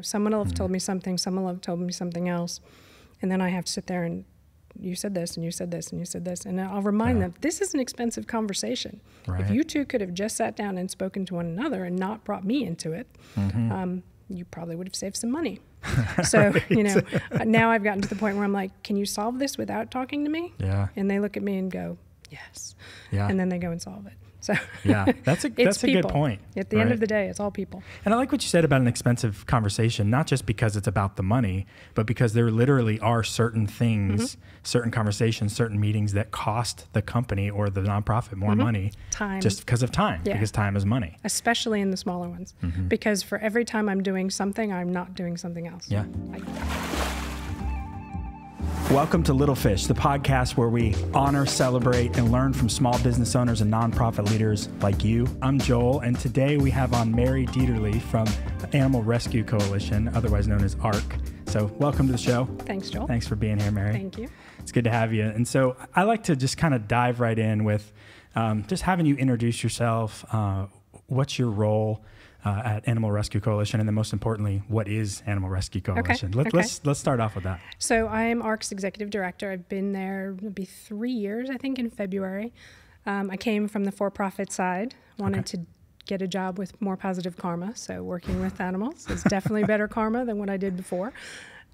Someone will have told me something, someone will have told me something else, and then I have to sit there and you said this, and you said this, and you said this, and I'll remind them, this is an expensive conversation. Right. If you two could have just sat down and spoken to one another and not brought me into it, you probably would have saved some money. So, now I've gotten to the point where I'm like, can you solve this without talking to me? Yeah. And they look at me and go, yes. Yeah. And then they go and solve it. So yeah, that's a good point. At the end of the day, it's all people. And I like what you said about an expensive conversation, not just because it's about the money, but because there literally are certain things, certain conversations, certain meetings that cost the company or the nonprofit more money. Time. Just because of time, because time is money. Especially in the smaller ones. Because for every time I'm doing something, I'm not doing something else. Yeah. Welcome to Little Fish, the podcast where we honor, celebrate, and learn from small business owners and nonprofit leaders like you. I'm Joel, and today we have on Mary Dietterle from Animal Rescue Coalition, otherwise known as ARC. So welcome to the show. Thanks, Joel. Thanks for being here, Mary. Thank you. It's good to have you. And so I like to just kind of dive right in with just having you introduce yourself. What's your role at Animal Rescue Coalition, and then most importantly, what is Animal Rescue Coalition? Let's start off with that. So I am ARC's executive director. I've been there, it'll be 3 years, I think, in February. I came from the for-profit side, wanted to get a job with more positive karma. So working with animals is definitely better karma than what I did before.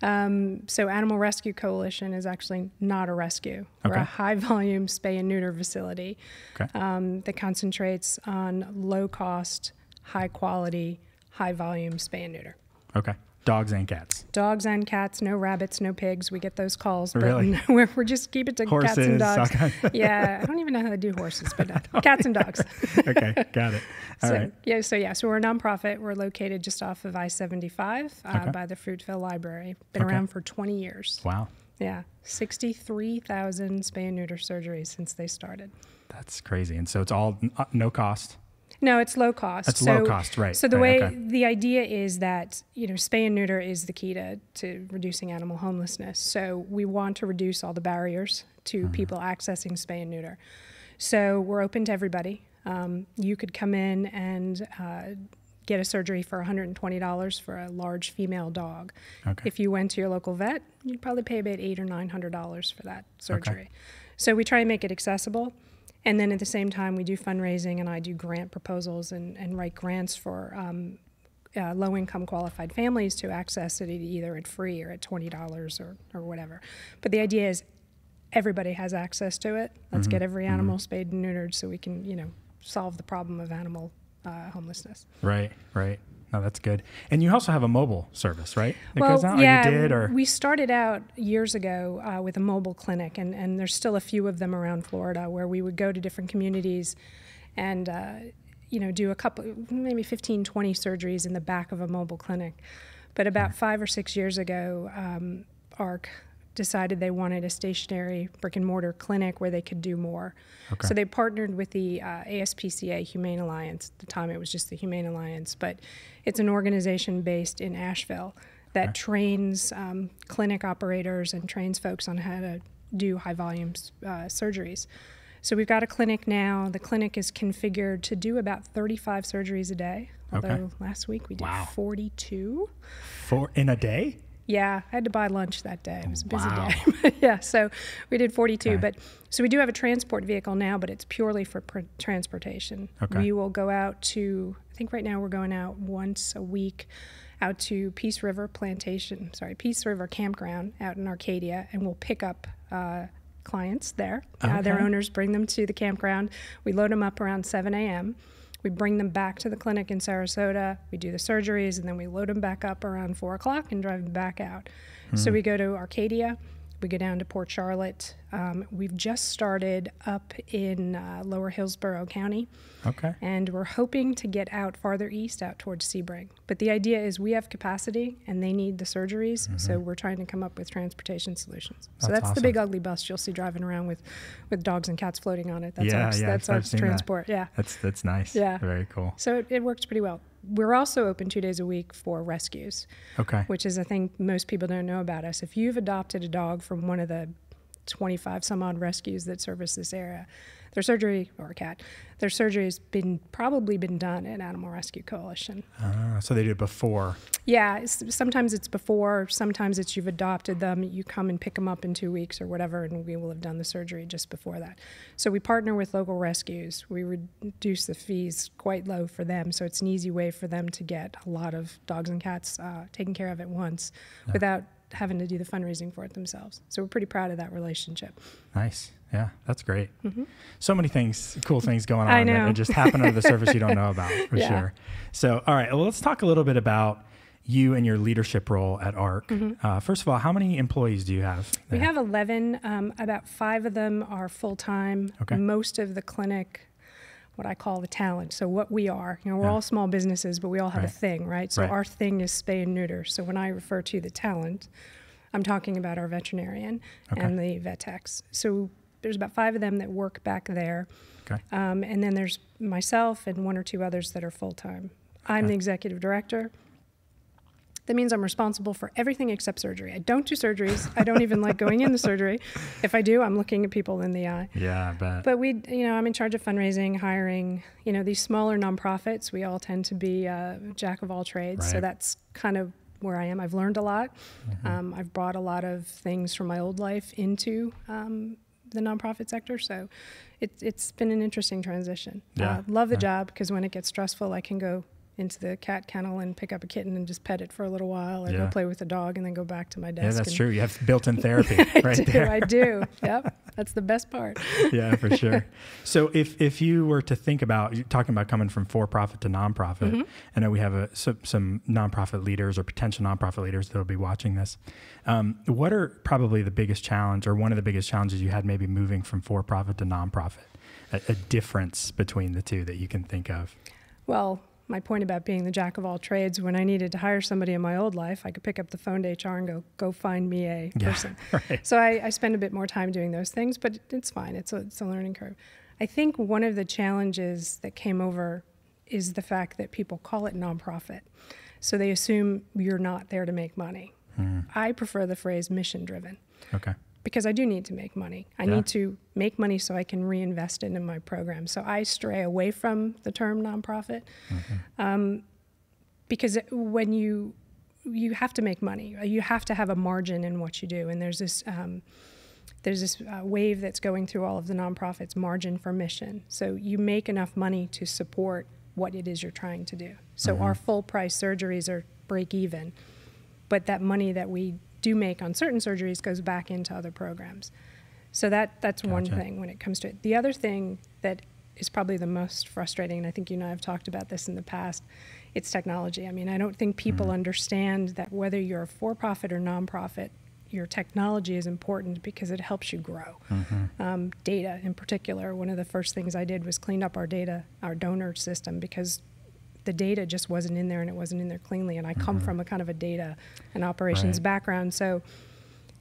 So Animal Rescue Coalition is actually not a rescue. We're a high-volume spay and neuter facility that concentrates on low-cost, high-quality, high-volume spay and neuter. Okay. Dogs and cats. Dogs and cats, no rabbits, no pigs. We get those calls, but really? we're just keep it to horses, cats and dogs. Okay. Yeah, I don't even know how to do horses, but cats and dogs. Okay, got it. All right. So we're a nonprofit. We're located just off of I-75 by the Fruitville Library. Been around for 20 years. Wow. Yeah, 63,000 spay and neuter surgeries since they started. That's crazy. And so it's all no cost. No, it's low cost. It's low cost, right. So the idea is that, spay and neuter is the key to reducing animal homelessness. So we want to reduce all the barriers to people accessing spay and neuter. So we're open to everybody. You could come in and get a surgery for $120 for a large female dog. Okay. If you went to your local vet, you'd probably pay about $800 or $900 for that surgery. Okay. So we try to make it accessible. And then at the same time, we do fundraising, and I do grant proposals and write grants for low-income qualified families to access it either at free or at $20 or whatever. But the idea is everybody has access to it. Let's get every animal spayed and neutered so we can, solve the problem of animal homelessness. Right. No, that's good. And you also have a mobile service, right? We started out years ago with a mobile clinic, and there's still a few of them around Florida where we would go to different communities and, do a couple, maybe 15, 20 surgeries in the back of a mobile clinic. But about 5 or 6 years ago, ARC decided they wanted a stationary brick-and-mortar clinic where they could do more. Okay. So they partnered with the ASPCA Humane Alliance. At the time, it was just the Humane Alliance, but it's an organization based in Asheville that trains clinic operators and trains folks on how to do high-volume surgeries. So we've got a clinic now. The clinic is configured to do about 35 surgeries a day, although last week we did 42. In a day? Yeah, I had to buy lunch that day. It was a busy day. Yeah, so we did 42. Okay. But so we do have a transport vehicle now, but it's purely for transportation. Okay. We will go out to, I think right now we're going out once a week out to Peace River Campground out in Arcadia, and we'll pick up clients there. Their owners bring them to the campground. We load them up around 7 a.m., we bring them back to the clinic in Sarasota, we do the surgeries, and then we load them back up around 4 o'clock and drive them back out. So we go to Arcadia, we go down to Port Charlotte. We've just started up in Lower Hillsborough County. Okay. And we're hoping to get out farther east, out towards Sebring. But the idea is we have capacity and they need the surgeries, so we're trying to come up with transportation solutions. So that's awesome. The big ugly bus you'll see driving around with dogs and cats floating on it. That's our transport. Yeah. That's nice. Yeah. Very cool. So it works pretty well. We're also open 2 days a week for rescues. Okay. Which is, I think, most people don't know about us. If you've adopted a dog from one of the 25 some odd rescues that service this area, their surgery, or a cat, their surgery has probably been done at Animal Rescue Coalition. So they did it before. Yeah, sometimes it's before, sometimes it's you've adopted them, you come and pick them up in 2 weeks or whatever, and we will have done the surgery just before that. So we partner with local rescues. We reduce the fees quite low for them, so it's an easy way for them to get a lot of dogs and cats taken care of at once without having to do the fundraising for it themselves. So we're pretty proud of that relationship. Nice. Yeah, that's great. So many things, cool things going on that just happen under the surface you don't know about, for sure. So, all right, well, let's talk a little bit about you and your leadership role at ARC. First of all, how many employees do you have there? We have 11. About 5 of them are full-time. Okay. Most of the clinic, what I call the talent. So what we are, we're all small businesses, but we all have a thing, right? So our thing is spay and neuter. So when I refer to the talent, I'm talking about our veterinarian and the vet techs. So there's about 5 of them that work back there. Okay. And then there's myself and 1 or 2 others that are full-time. I'm the executive director. That means I'm responsible for everything except surgery. I don't do surgeries. I don't even like going in the surgery. If I do, I'm looking at people in the eye. Yeah, I bet. But I'm in charge of fundraising, hiring. These smaller nonprofits, we all tend to be jack of all trades. Right. So that's kind of where I am. I've learned a lot. I've brought a lot of things from my old life into the nonprofit sector. So it's been an interesting transition. Yeah. Love the job, because when it gets stressful, I can go into the cat kennel and pick up a kitten and just pet it for a little while, or go play with the dog and then go back to my desk. Yeah, that's true. You have built-in therapy there. I do. Yep. That's the best part. Yeah, for sure. So if you were to think about, you're talking about coming from for-profit to nonprofit, I know we have some nonprofit leaders or potential nonprofit leaders that will be watching this. What are probably the biggest challenge, or one of the biggest challenges you had maybe moving from for-profit to nonprofit? A difference between the two that you can think of? Well, my point about being the jack of all trades, when I needed to hire somebody in my old life, I could pick up the phone to HR and go find me a person. Right. So I spend a bit more time doing those things, but it's fine. It's a learning curve. I think one of the challenges that came over is the fact that people call it nonprofit. So they assume you're not there to make money. I prefer the phrase mission driven. Okay. Because I do need to make money. I need to make money so I can reinvest it in my program. So I stray away from the term nonprofit, because when you have to make money, you have to have a margin in what you do. And there's this wave that's going through all of the nonprofits, margin for mission. So you make enough money to support what it is you're trying to do. So our full price surgeries are break even, but that money that we do make on certain surgeries goes back into other programs. So that's one thing when it comes to it. The other thing that is probably the most frustrating, and I think you and I have talked about this in the past, it's technology. I mean, I don't think people understand that whether you're a for-profit or nonprofit, your technology is important because it helps you grow. Data in particular, one of the first things I did was clean up our data, our donor system, because the data just wasn't in there, and it wasn't in there cleanly. And I come from a kind of a data and operations background. So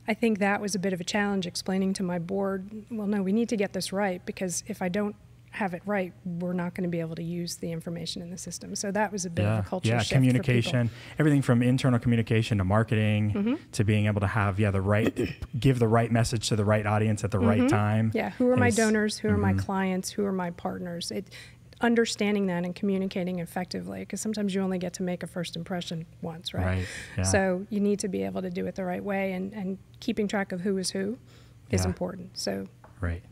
I think that was a bit of a challenge, explaining to my board, well, no, we need to get this right, because if I don't have it right, we're not going to be able to use the information in the system. So that was a bit of a culture shift. Communication, everything from internal communication to marketing to being able to have give the right message to the right audience at the right time. Yeah, who are my donors? Who are my clients? Who are my partners? Understanding that and communicating effectively, because sometimes you only get to make a first impression once, right? Yeah. So you need to be able to do it the right way, and keeping track of who is who is important. So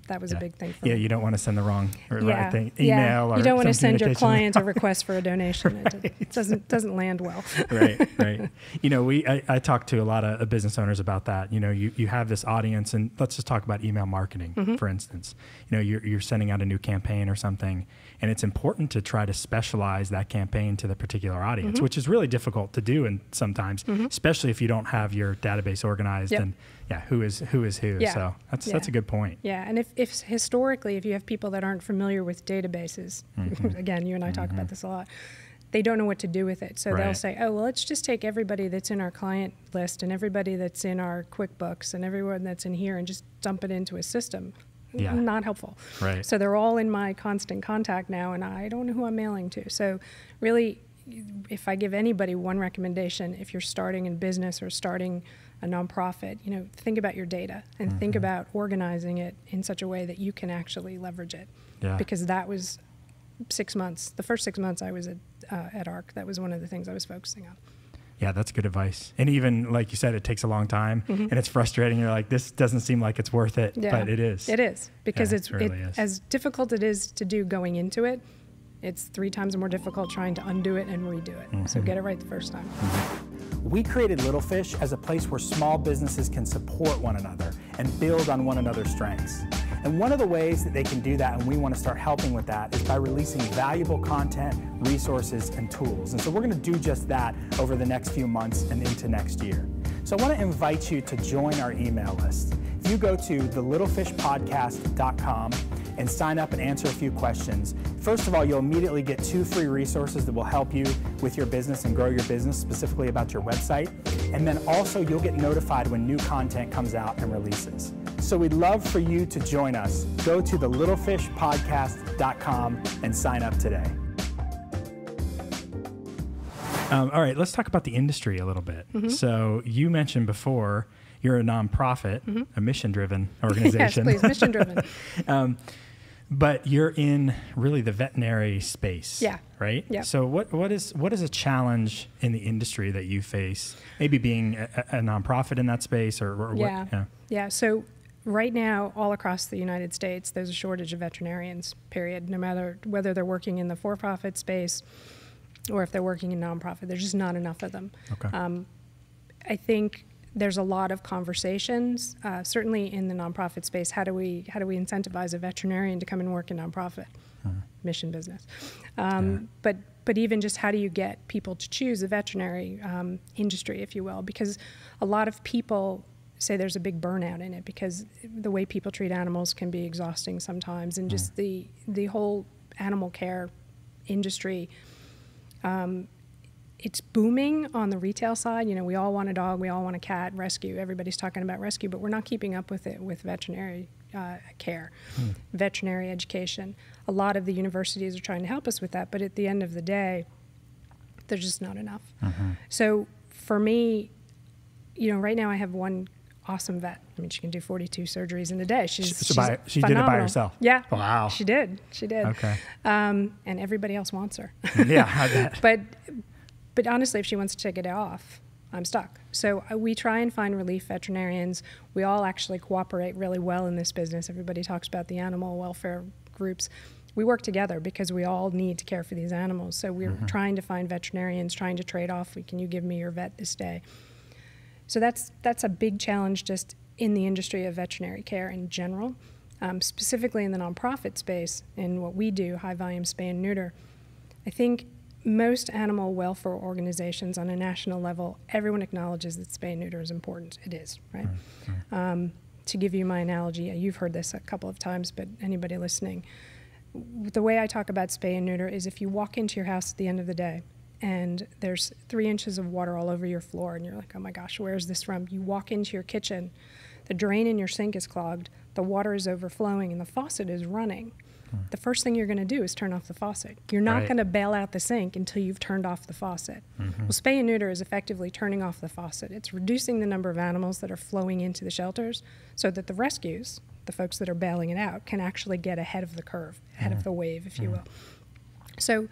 that was a big thing for me. You don't want to send the wrong right thing, email or you don't want to send your client wrong. a request for a donation. It doesn't land well. Right. I talk to a lot of business owners about that. You have this audience, and let's just talk about email marketing, for instance. You're sending out a new campaign or something, and it's important to try to specialize that campaign to the particular audience, which is really difficult to do, and sometimes, especially if you don't have your database organized and who is who. Yeah. So that's a good point. Yeah, and if historically, if you have people that aren't familiar with databases, again, you and I talk about this a lot, they don't know what to do with it. So they'll say, oh, well, let's just take everybody that's in our client list and everybody that's in our QuickBooks and everyone that's in here and just dump it into a system. Not helpful. Right. So they're all in my constant contact now, and I don't know who I'm mailing to. So really, if I give anybody one recommendation, if you're starting a business or starting a nonprofit, think about your data and think about organizing it in such a way that you can actually leverage it. Yeah. Because that was 6 months. The first 6 months I was at ARC, that was one of the things I was focusing on. Yeah, that's good advice. And even like you said, it takes a long time and it's frustrating. You're like, this doesn't seem like it's worth it, but it is. It is, because it really is. As difficult it is to do going into it, it's 3 times more difficult trying to undo it and redo it. So get it right the first time. We created Little Fish as a place where small businesses can support one another and build on one another's strengths. And one of the ways that they can do that, and we want to start helping with that, is by releasing valuable content, resources, and tools. And so we're going to do just that over the next few months and into next year. So I want to invite you to join our email list. If you go to thelittlefishpodcast.com and sign up and answer a few questions, first of all, you'll immediately get 2 free resources that will help you with your business and grow your business, specifically about your website. And then also you'll get notified when new content comes out and releases. So we'd love for you to join us. Go to thelittlefishpodcast.com and sign up today. All right, let's talk about the industry a little bit. So you mentioned before you're a nonprofit, a mission-driven organization. Yes, please, mission-driven. But you're in really the veterinary space, right? Yeah. So what is a challenge in the industry that you face? Maybe being a nonprofit in that space, or what? Yeah. So right now, all across the United States, there's a shortage of veterinarians. Period. No matter whether they're working in the for-profit space or if they're working in nonprofit, there's just not enough of them. Okay. I think there's a lot of conversations, certainly in the nonprofit space. How do we incentivize a veterinarian to come and work in nonprofit mission business? But even just how do you get people to choose the veterinary industry, if you will? Because a lot of people say there's a big burnout in it because the way people treat animals can be exhausting sometimes, and just the whole animal care industry. It's booming on the retail side. We all want a dog, we all want a cat, rescue. Everybody's talking about rescue, but we're not keeping up with it with veterinary care, veterinary education. A lot of the universities are trying to help us with that, but at the end of the day, there's just not enough. So for me, right now I have one awesome vet. I mean, she can do 42 surgeries in a day. She did it by herself? Yeah. Wow. She did. Okay. And everybody else wants her. Yeah, I bet. But honestly, if she wants to take it off, I'm stuck. So we try and find relief veterinarians. We all actually cooperate really well in this business. Everybody talks about the animal welfare groups. We work together because we all need to care for these animals. So we're trying to find veterinarians, trying to trade off. Can you give me your vet this day? So that's a big challenge just in the industry of veterinary care in general, specifically in the nonprofit space. In what we do, high volume spay and neuter, I think most animal welfare organizations on a national level, everyone acknowledges that spay and neuter is important. It is, right? To give you my analogy, you've heard this a couple of times, but anybody listening, the way I talk about spay and neuter is if you walk into your house at the end of the day and there's 3 inches of water all over your floor and you're like, oh my gosh, where is this from? You walk into your kitchen, the drain in your sink is clogged, the water is overflowing, and the faucet is running. The first thing you're going to do is turn off the faucet. You're not going to bail out the sink until you've turned off the faucet. Well, spay and neuter is effectively turning off the faucet. It's reducing the number of animals that are flowing into the shelters so that the rescues, the folks that are bailing it out, can actually get ahead of the curve, ahead of the wave, if you will. So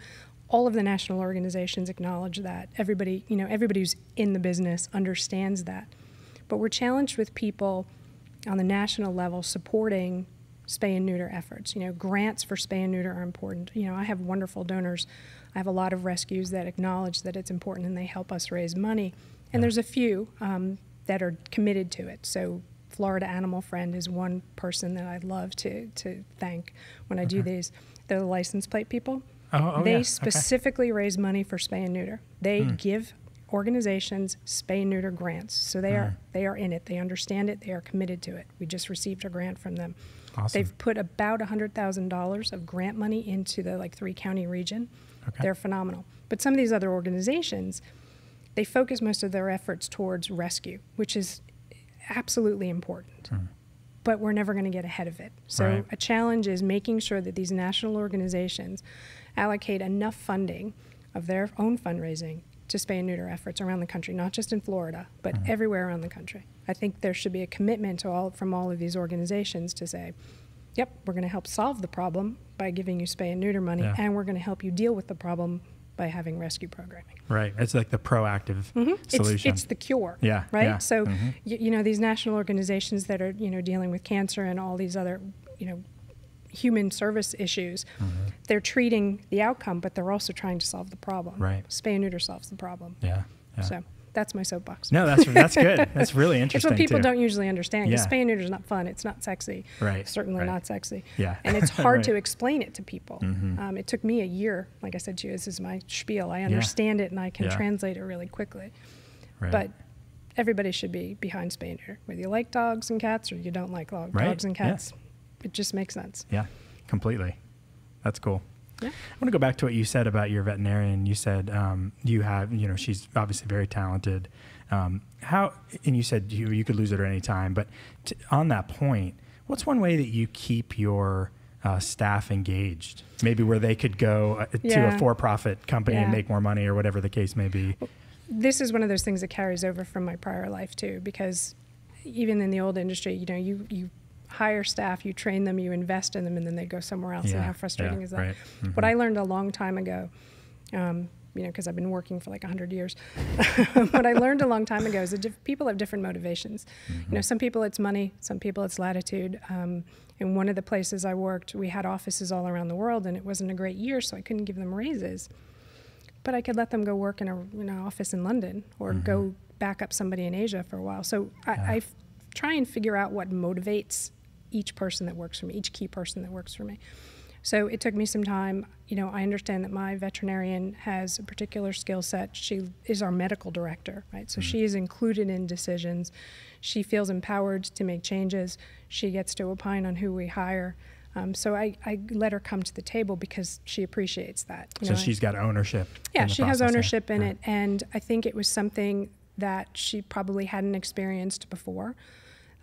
all of the national organizations acknowledge that. Everybody who's in the business understands that. But we're challenged with people on the national level supporting spay and neuter efforts. Grants for spay and neuter are important. I have wonderful donors. I have a lot of rescues that acknowledge that it's important and they help us raise money. And there's a few that are committed to it. So Florida Animal Friend is one person that I love to thank when I do these. They're the license plate people. They specifically raise money for spay and neuter. They give organizations spay and neuter grants. So they are in it. They understand it. They are committed to it. We just received a grant from them. Awesome. They've put about $100,000 of grant money into the 3-county region. They're phenomenal. But some of these other organizations, they focus most of their efforts towards rescue, which is absolutely important. But we're never going to get ahead of it. So a challenge is making sure that these national organizations allocate enough funding of their own fundraising to spay and neuter efforts around the country, not just in Florida, but everywhere around the country. I think there should be a commitment from all of these organizations to say, yep, we're going to help solve the problem by giving you spay and neuter money, and we're going to help you deal with the problem by having rescue programming. Right. It's like the proactive solution. It's the cure. Yeah. Right. Yeah. So, these national organizations that are, dealing with cancer and all these other, human service issues, they're treating the outcome, but they're also trying to solve the problem. Right. Spay and neuter solves the problem. Yeah. So that's my soapbox. No, that's good. That's really interesting. It's what people too. don't usually understand. Because spay and neuter is not fun. It's not sexy. Right. Certainly not sexy. Yeah. And it's hard to explain it to people. It took me a year. Like I said to you, this is my spiel. I understand it and I can translate it really quickly. Right. But everybody should be behind spay and neuter, whether you like dogs and cats or you don't like dogs and cats. It just makes sense. Yeah, completely. That's cool. Yeah. I want to go back to what you said about your veterinarian. You said you have, she's obviously very talented. And you said you could lose it at any time. But on that point, what's one way that you keep your staff engaged? Maybe where they could go to a for-profit company and make more money, or whatever the case may be. This is one of those things that carries over from my prior life too, because even in the old industry, you hire staff, you train them, you invest in them, and then they go somewhere else. And how frustrating is that? Right. What I learned a long time ago, because I've been working for like 100 years, what I learned a long time ago is that people have different motivations. Some people it's money, some people it's latitude. In one of the places I worked, we had offices all around the world, and it wasn't a great year, so I couldn't give them raises. But I could let them go work in an office in London, or go back up somebody in Asia for a while. So I try and figure out what motivates each person that works for me, each key person that works for me. So it took me some time. I understand that my veterinarian has a particular skill set. She is our medical director, right? So she is included in decisions. She feels empowered to make changes. She gets to opine on who we hire. So I let her come to the table because she appreciates that. So she's got ownership. Yeah, she has ownership in it. And I think it was something that she probably hadn't experienced before.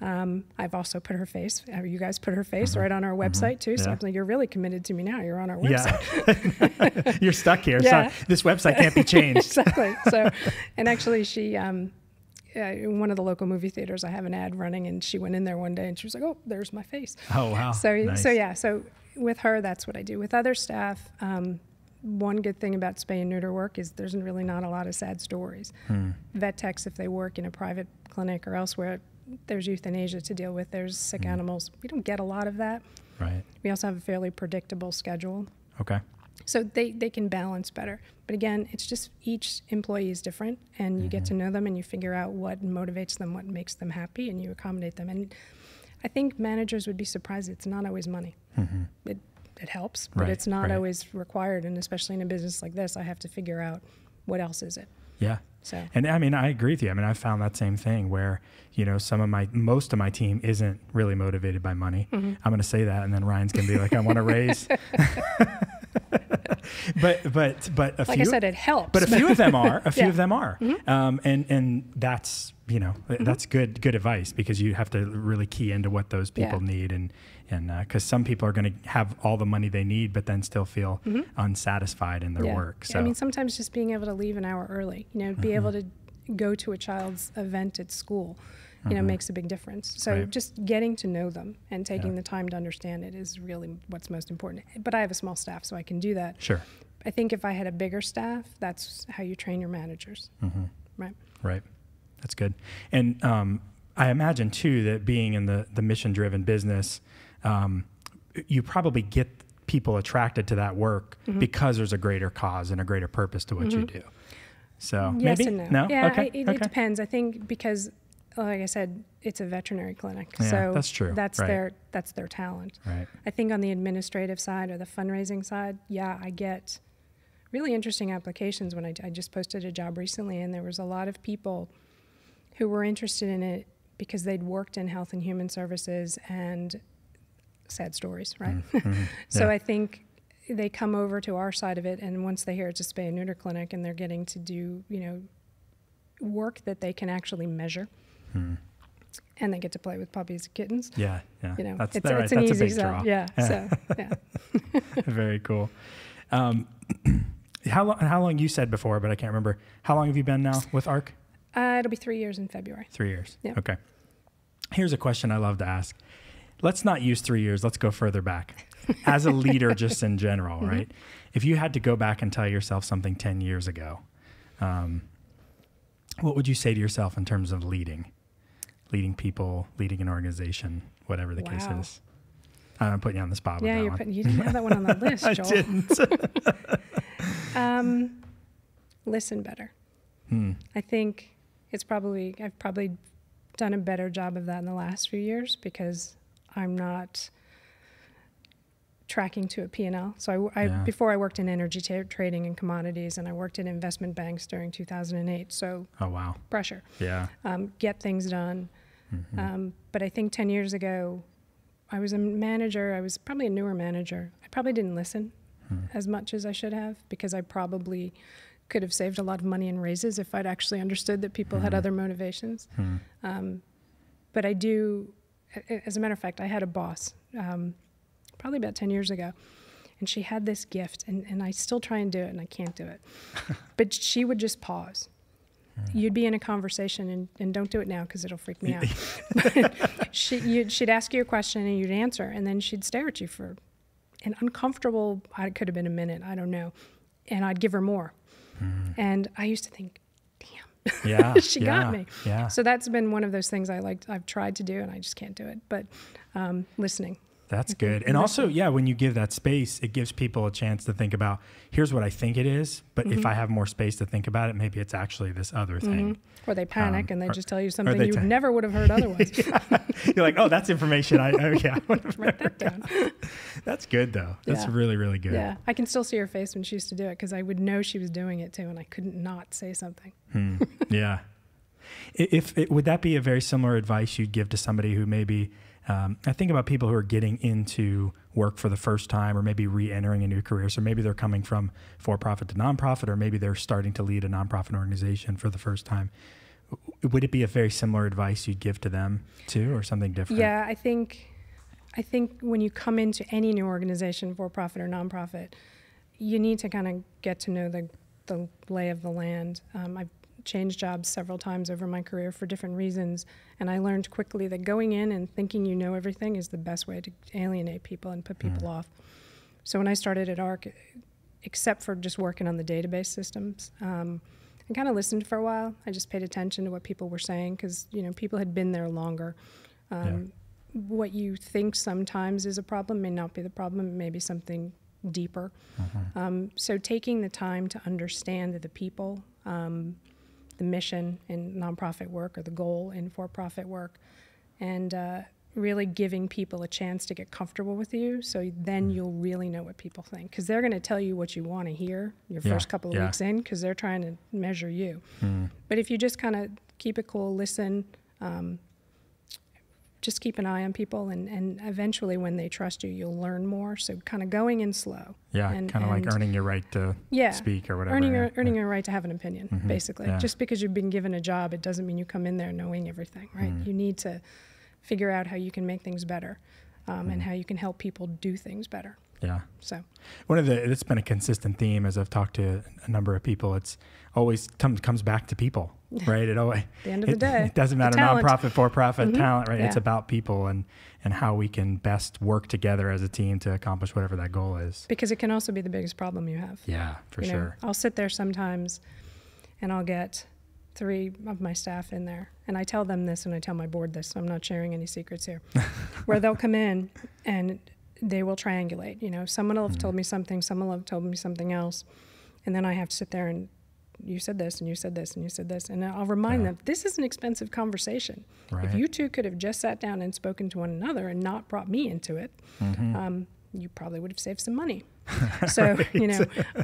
I've also put her face, you guys put her face right on our website too. So I'm like, you're really committed to me now. You're on our website. Yeah. You're stuck here. Yeah. So this website can't be changed. Exactly. So, and actually she, in one of the local movie theaters, I have an ad running, and she went in there one day and she was like, oh, there's my face. Oh, wow. So, nice. So with her, that's what I do. With other staff, one good thing about spay and neuter work is there's really not a lot of sad stories. Vet techs, if they work in a private clinic or elsewhere, there's euthanasia to deal with, there's sick animals. We don't get a lot of that. Right. We also have a fairly predictable schedule. Okay. So they can balance better. But again, it's just each employee is different, and you get to know them and you figure out what motivates them, what makes them happy, and you accommodate them. And I think managers would be surprised. It's not always money. It helps, but it's not always required. And especially in a business like this, I have to figure out what else is it. Yeah. So. And I mean, I agree with you. I mean, I found that same thing where, most of my team isn't really motivated by money. I'm going to say that. And then Ryan's going to be like, I want to raise. but a few, like I said, it helps. But a few of them are, of them are. And that's, that's good advice, because you have to really key into what those people need. And because some people are going to have all the money they need, but then still feel unsatisfied in their work. So I mean, sometimes just being able to leave an hour early, be able to go to a child's event at school, makes a big difference. So just getting to know them and taking the time to understand it is really what's most important. But I have a small staff, so I can do that. Sure. I think if I had a bigger staff, that's how you train your managers. Right. Right. That's good. And I imagine too that being in the mission-driven business, you probably get people attracted to that work because there's a greater cause and a greater purpose to what you do. So yes maybe? and no. Yeah, okay. It depends. I think because, like I said, it's a veterinary clinic. Yeah, so that's true. That's their talent. Right. I think on the administrative side or the fundraising side, I get really interesting applications. When I just posted a job recently, and there was a lot of people who were interested in it because they'd worked in health and human services, and sad stories, right? So I think they come over to our side of it, and once they hear it's a spay and neuter clinic and they're getting to do, work that they can actually measure, and they get to play with puppies and kittens. Yeah. It's an that's easy a big sell. draw. Yeah. So, Very cool. How long you said before, but I can't remember. How long have you been now with ARC? It'll be 3 years in February. 3 years. Yeah. Okay. Here's a question I love to ask. Let's not use 3 years. Let's go further back. As a leader, just in general, Mm-hmm. right? If you had to go back and tell yourself something 10 years ago, what would you say to yourself in terms of leading people, leading an organization, whatever the case is? I'm putting you on the spot with that one. You didn't have that one on the list, Joel. I didn't. Listen better. I think I've probably done a better job of that in the last few years because I'm not tracking to a P&L. So before I worked in energy trading and commodities, and I worked in investment banks during 2008. So pressure. Yeah. Get things done. But I think 10 years ago, I was a manager. I was probably a newer manager. I probably didn't listen as much as I should have because I probably could have saved a lot of money in raises if I'd actually understood that people had other motivations. But I do, as a matter of fact, I had a boss probably about 10 years ago, and she had this gift, and I still try and do it, and I can't do it. But she would just pause. You'd be in a conversation, and don't do it now because it'll freak me out. She'd ask you a question, and you'd answer, and then she'd stare at you for an uncomfortable, it could have been a minute, I don't know, and I'd give her more. And I used to think, damn, she got me. Yeah. So that's been one of those things I've tried to do, and I just can't do it. But listening. That's good. And also, when you give that space, it gives people a chance to think about, here's what I think it is, but if I have more space to think about it, maybe it's actually this other thing. Or they panic and they just tell you something you never would have heard otherwise. You're like, oh, that's information. I write that down. That's good, though. That's really, really good. Yeah. I can still see her face when she used to do it because I would know she was doing it too, and I couldn't not say something. Yeah. Would that be a very similar advice you'd give to somebody who maybe, I think about people who are getting into work for the first time, or maybe re-entering a new career. So maybe they're coming from for-profit to nonprofit, or maybe they're starting to lead a nonprofit organization for the first time. Would it be a very similar advice you'd give to them too, or something different? Yeah, I think when you come into any new organization, for-profit or nonprofit, you need to kind of get to know the lay of the land. I've changed jobs several times over my career for different reasons, and I learned quickly that going in and thinking you know everything is the best way to alienate people and put people off. So when I started at ARC, except for just working on the database systems, I kind of listened for a while. I just paid attention to what people were saying because people had been there longer. What you think sometimes is a problem may not be the problem. It may be something deeper. So taking the time to understand the people, the mission in nonprofit work or the goal in for-profit work, and really giving people a chance to get comfortable with you, so then you'll really know what people think, because they're going to tell you what you want to hear your first couple of weeks in, because they're trying to measure you. But if you just kind of keep it cool, listen, just keep an eye on people, and eventually when they trust you, you'll learn more. So kind of going in slow. Yeah, kind of like earning your right to speak or whatever. Earning your right to have an opinion, basically. Yeah. Just because you've been given a job, it doesn't mean you come in there knowing everything, right? You need to figure out how you can make things better, and how you can help people do things better. Yeah. So it's been a consistent theme as I've talked to a number of people. It's always comes back to people, right? It always, at the end of the day, it doesn't matter, nonprofit, for-profit, talent, right? Yeah. It's about people and how we can best work together as a team to accomplish whatever that goal is. Because it can also be the biggest problem you have. Yeah, for sure. I'll sit there sometimes and I'll get 3 of my staff in there, and I tell them this and I tell my board this, so I'm not sharing any secrets here, where they'll come in and they will triangulate. Someone will have told me something, someone will have told me something else, and then I have to sit there and you said this and you said this and you said this, and I'll remind them this is an expensive conversation. Right. If you two could have just sat down and spoken to one another and not brought me into it, you probably would have saved some money. So,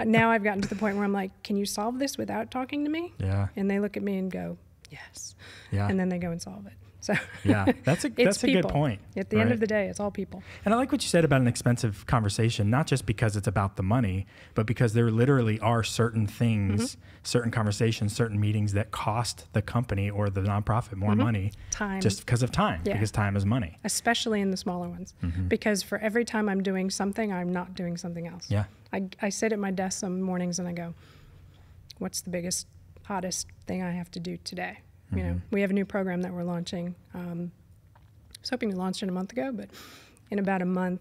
now I've gotten to the point where I'm like, can you solve this without talking to me? Yeah. And they look at me and go, yes. Yeah. And then they go and solve it. So yeah, that's a good point. At the end of the day, it's all people. And I like what you said about an expensive conversation, not just because it's about the money, but because there literally are certain things, certain conversations, certain meetings that cost the company or the nonprofit more money. Time. Just because of time, because time is money. Especially in the smaller ones. Because for every time I'm doing something, I'm not doing something else. Yeah. I sit at my desk some mornings and I go, what's the biggest, hottest thing I have to do today? You know, we have a new program that we're launching. I was hoping to launch it a month ago, but in about a month.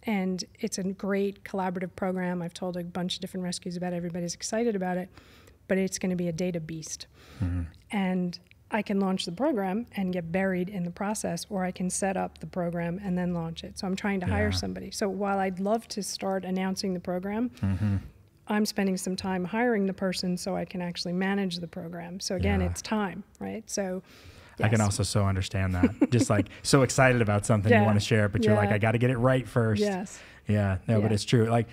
And it's a great collaborative program. I've told a bunch of different rescues about it. Everybody's excited about it, but it's going to be a data beast. And I can launch the program and get buried in the process, or I can set up the program and then launch it. So I'm trying to hire somebody. So while I'd love to start announcing the program, I'm spending some time hiring the person so I can actually manage the program. So again, it's time, right? So yes. I can also so understand that. Just like so excited about something you want to share, but you're like, I got to get it right first. Yes. Yeah. No, but it's true. Like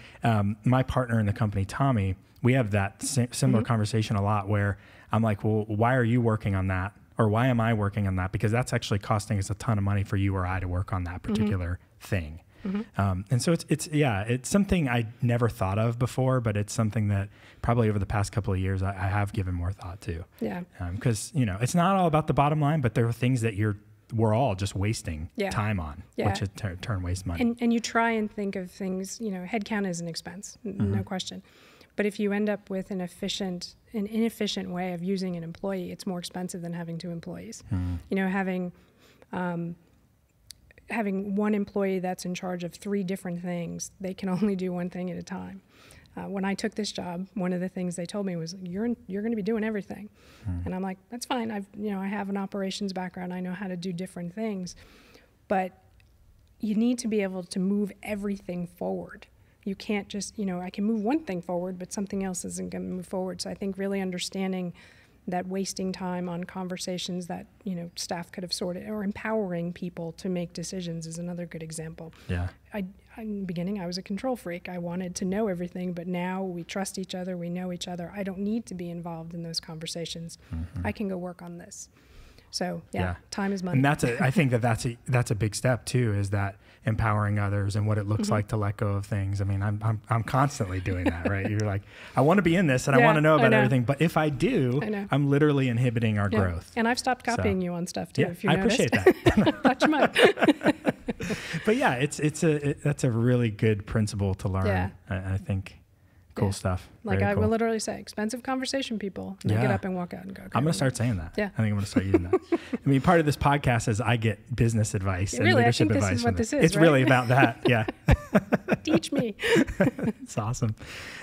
my partner in the company, Tommy, we have that similar conversation a lot where I'm like, well, why are you working on that? Or why am I working on that? Because that's actually costing us a ton of money for you or I to work on that particular thing. And so it's something I never thought of before, but it's something that probably over the past couple of years I have given more thought to. Yeah. Because it's not all about the bottom line, but there are things that we're all just wasting time on, which in turn waste money. And you try and think of things. Headcount is an expense, no question. But if you end up with an inefficient way of using an employee, it's more expensive than having 2 employees. Having one employee that's in charge of 3 different things, they can only do one thing at a time. When I took this job, one of the things they told me was, you're going to be doing everything. And I'm like, that's fine. I have an operations background. I know how to do different things. But you need to be able to move everything forward. You can't just, I can move one thing forward, but something else isn't going to move forward. So I think really understanding that wasting time on conversations that, staff could have sorted, or empowering people to make decisions is another good example. Yeah. In the beginning, I was a control freak. I wanted to know everything, but now we trust each other, we know each other. I don't need to be involved in those conversations. I can go work on this. So time is money. And I think that's a big step too, is that empowering others and what it looks like to let go of things. I mean, I'm constantly doing that, right? You're like, I want to be in this and I want to know about everything, but if I do, I'm literally inhibiting our growth. And I've stopped copying you on stuff too. If you noticed. I appreciate that. Thought you might. But yeah, that's a really good principle to learn. Yeah. I think. Cool stuff. Like Very I cool. will literally say, expensive conversation, people. And get up and walk out and go. Okay, I'm going to start saying that. Yeah. I think I'm going to start using that. I mean, part of this podcast is I get business advice and really, leadership I think advice. This is what this is, it's right? really about that. Yeah. Teach me. It's awesome.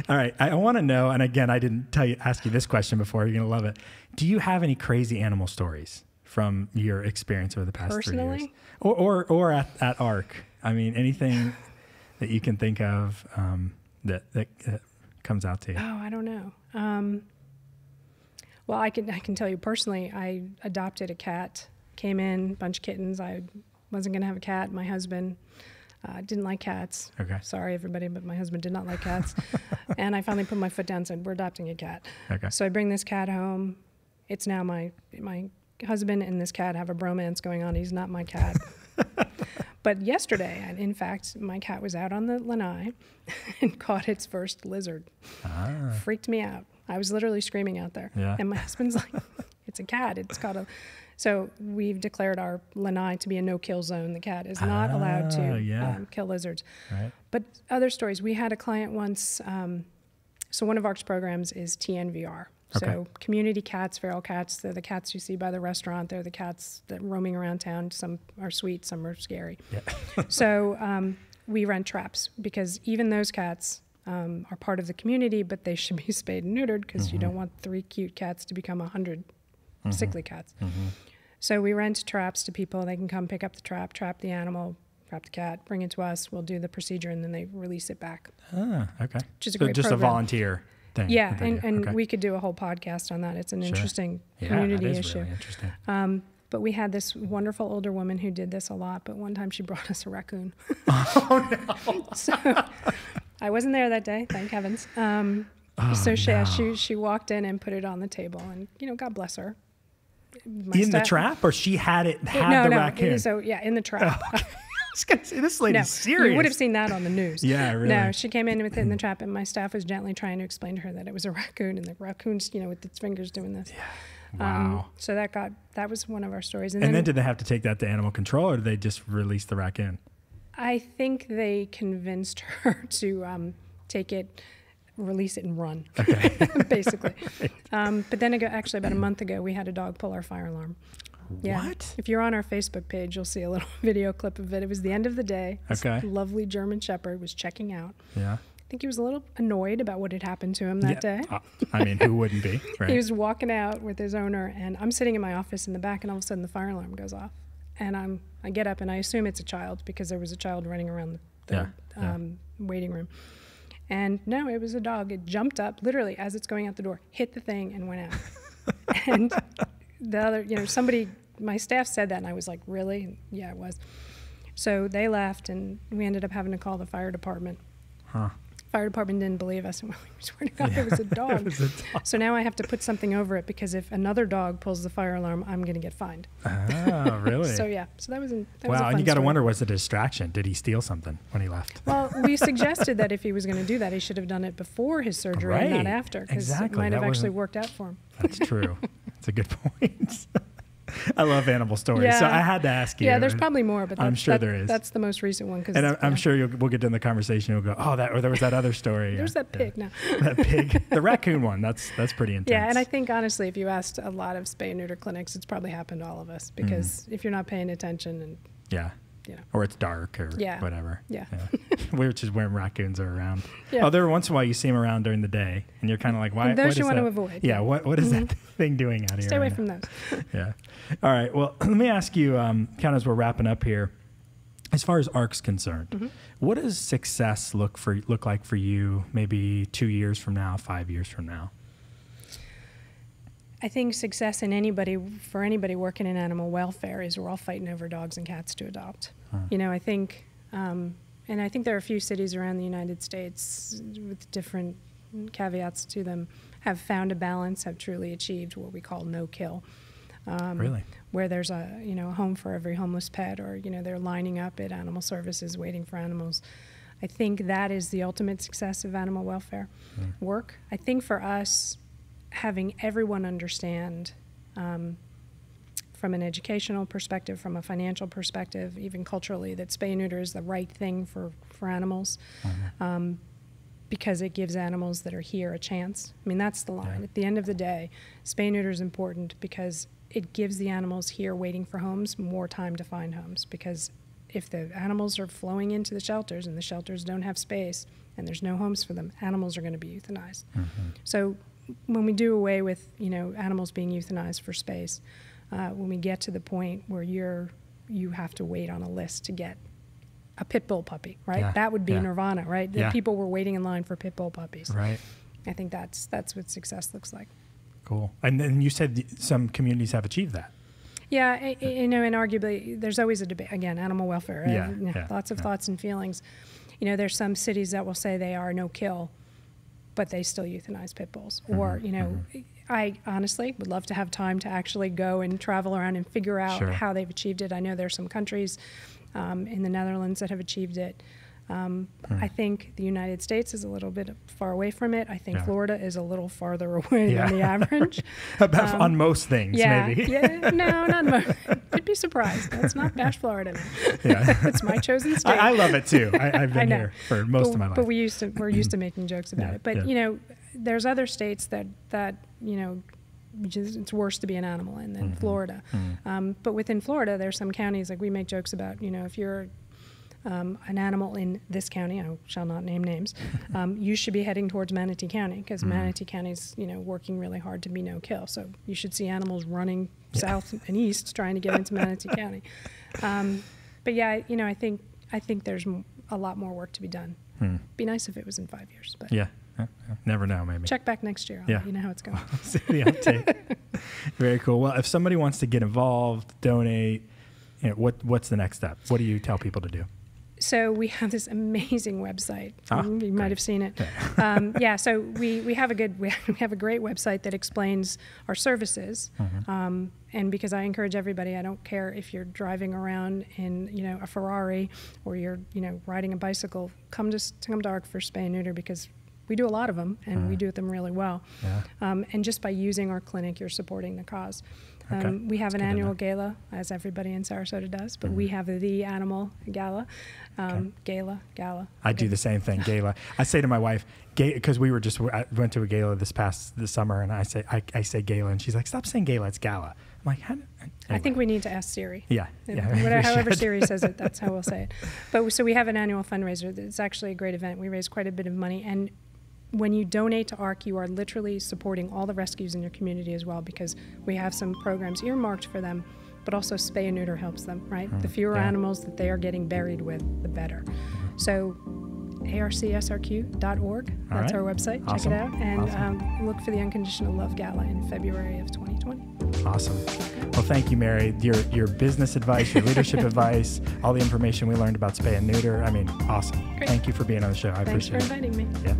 All right. I want to know, and again, I didn't ask you this question before. You're going to love it. Do you have any crazy animal stories from your experience over the past 3 years? Or at ARC? I mean, anything that you can think of that comes out to you? Oh, I don't know. Well, I can tell you personally, I adopted a cat, came in, bunch of kittens. I wasn't going to have a cat. My husband didn't like cats. Okay. Sorry, everybody, but my husband did not like cats. And I finally put my foot down and said, we're adopting a cat. Okay. So I bring this cat home. It's now my husband and this cat have a bromance going on. He's not my cat. But yesterday, and in fact, my cat was out on the lanai and caught its first lizard. Freaked me out. I was literally screaming out there. Yeah. And my husband's like, it's a cat. It's caught a... So we've declared our lanai to be a no-kill zone. The cat is not allowed to kill lizards. Right. But other stories. We had a client once... so one of ARC's programs is TNVR. Okay. So community cats, feral cats, they're the cats you see by the restaurant. They're the cats that roaming around town. Some are sweet, some are scary. Yeah. So we rent traps because even those cats are part of the community, but they should be spayed and neutered because you don't want 3 cute cats to become 100 sickly cats. So we rent traps to people. They can come pick up the trap the animal, trap the cat, bring it to us. We'll do the procedure, and then they release it back. Okay. Which is a great just program. a volunteer thing. Yeah, and we could do a whole podcast on that. It's an interesting community issue. Really interesting. But we had this wonderful older woman who did this a lot, but one time she brought us a raccoon. Oh, no. So I wasn't there that day, thank heavens. So she walked in and put it on the table, and, God bless her. In the trap, or she had the raccoon? So yeah, in the trap. Oh, okay. I was gonna say, this lady's serious. You would have seen that on the news. Yeah, really. No, she came in with it in the trap, and my staff was gently trying to explain to her that it was a raccoon, and the raccoon's, with its fingers doing this. Yeah. Wow. So that was one of our stories. And then did they have to take that to animal control, or did they just release the raccoon? I think they convinced her to take it, release it, and run. Okay. Basically. But then actually about a month ago, we had a dog pull our fire alarm. Yeah. What? If you're on our Facebook page, you'll see a little video clip of it. It was the end of the day. Okay. This lovely German Shepherd was checking out. Yeah. I think he was a little annoyed about what had happened to him that day. I mean, who wouldn't be, right? He was walking out with his owner, and I'm sitting in my office in the back, and all of a sudden the fire alarm goes off. And I get up, and I assume it's a child because there was a child running around the waiting room. And no, it was a dog. It jumped up, literally, as it's going out the door, hit the thing, and went out. And the other, my staff said that, and I was like, really? And yeah, it was. So they left, and we ended up having to call the fire department. Huh. Fire department didn't believe us, and we swear to God, it was a dog. It was a dog. So now I have to put something over it, because if another dog pulls the fire alarm, I'm going to get fined. Oh, really? So yeah, so that was a wow, fun and you got to story. wonder, was it a distraction? Did he steal something when he left? Well, we suggested that if he was going to do that, he should have done it before his surgery and not after, because it might have actually worked out for him. That's true. That's a good point. I love animal stories, Yeah. so I had to ask you. Yeah, there's probably more, but I'm sure there is. That's the most recent one. And I'm sure we'll get to in the conversation. You'll go, or there was that other story. There's that pig now. That pig, the raccoon one. That's pretty intense. Yeah, and I think honestly, if you asked a lot of spay and neuter clinics, it's probably happened to all of us, because if you're not paying attention and or it's dark or whatever. Yeah. Which is when raccoons are around. Yeah. Every once in a while you see them around during the day, and you're kind of like, why? Those you want to avoid. Yeah. What is that thing doing out here? Stay away from those. Yeah. All right. Well, let me ask you, kind of as we're wrapping up here, as far as ARC's concerned, what does success look like for you? Maybe 2 years from now, 5 years from now. I think success for anybody working in animal welfare is we're all fighting over dogs and cats to adopt. I think, and I think there are a few cities around the United States with different caveats to them have found a balance, have truly achieved what we call no kill. Really? Where there's a home for every homeless pet, or they're lining up at animal services waiting for animals. I think that is the ultimate success of animal welfare work. I think for us, having everyone understand from an educational perspective, from a financial perspective, even culturally, that spay and neuter is the right thing for animals, because it gives animals that are here a chance. I mean, that's the line. Yeah. At the end of the day, spay and neuter is important because it gives the animals here waiting for homes more time to find homes, because if the animals are flowing into the shelters and the shelters don't have space and there's no homes for them, animals are going to be euthanized. So when we do away with animals being euthanized for space, when we get to the point where you have to wait on a list to get a pit bull puppy, right? Yeah. That would be nirvana, right? Yeah. People were waiting in line for pit bull puppies. Right. I think that's what success looks like. Cool. And then you said some communities have achieved that. Yeah, and arguably there's always a debate. Again, animal welfare. Lots of thoughts and feelings. There's some cities that will say they are no kill, but they still euthanize pit bulls. Or, I honestly would love to have time to actually go and travel around and figure out how they've achieved it. I know there's some countries in the Netherlands that have achieved it. I think the United States is a little bit far away from it. I think Florida is a little farther away than the average. On most things, maybe. No, not most. You'd be surprised. Let's not bash Florida now. It's my chosen state. I love it too. I've been here for most of my life. But we're used to making jokes about it. But there's other states that it's worse to be an animal in than Florida. But within Florida, there's some counties, like we make jokes about, if you're an animal in this county, I shall not name names, you should be heading towards Manatee County, because Manatee County's working really hard to be no kill. So you should see animals running south and east trying to get into Manatee County. But I think there's a lot more work to be done. Be nice if it was in 5 years. But never know, maybe. Check back next year. I'll let you know how it's going. See the update. Very cool. Well, if somebody wants to get involved, donate, what's the next step? What do you tell people to do? So we have this amazing website. You might have seen it. So we have a great website that explains our services. And because I encourage everybody, I don't care if you're driving around in a Ferrari or you're riding a bicycle, come to ARC for spay and neuter, because we do a lot of them and we do them really well. And just by using our clinic, you're supporting the cause. We have an annual gala, as everybody in Sarasota does, but we have the animal gala. Gala. I do the same thing, gala. I say to my wife, because I went to a gala this summer, and I say gala, and she's like, stop saying gala, it's gala. I'm like, anyway. I think we need to ask Siri. However Siri says it, that's how we'll say it. But so we have an annual fundraiser. It's actually a great event. We raise quite a bit of money, and when you donate to ARC, you are literally supporting all the rescues in your community as well, because we have some programs earmarked for them, but also spay and neuter helps them, right? The fewer animals that they are getting buried with, the better. So arcsrq.org, that's our website. Awesome. Check it out. And look for the Unconditional Love Gala in February of 2020. Awesome. Well, thank you, Mary. Your business advice, your leadership advice, all the information we learned about spay and neuter. I mean, awesome. Great. Thank you for being on the show. I appreciate it. Thanks for inviting me. Yeah.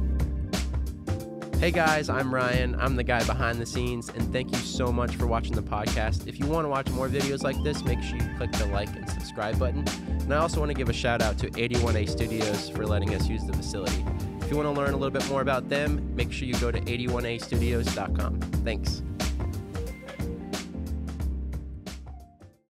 Hey guys, I'm Ryan. I'm the guy behind the scenes, and thank you so much for watching the podcast. If you want to watch more videos like this, make sure you click the like and subscribe button. And I also want to give a shout out to 81A Studios for letting us use the facility. If you want to learn a little bit more about them, make sure you go to 81astudios.com. Thanks.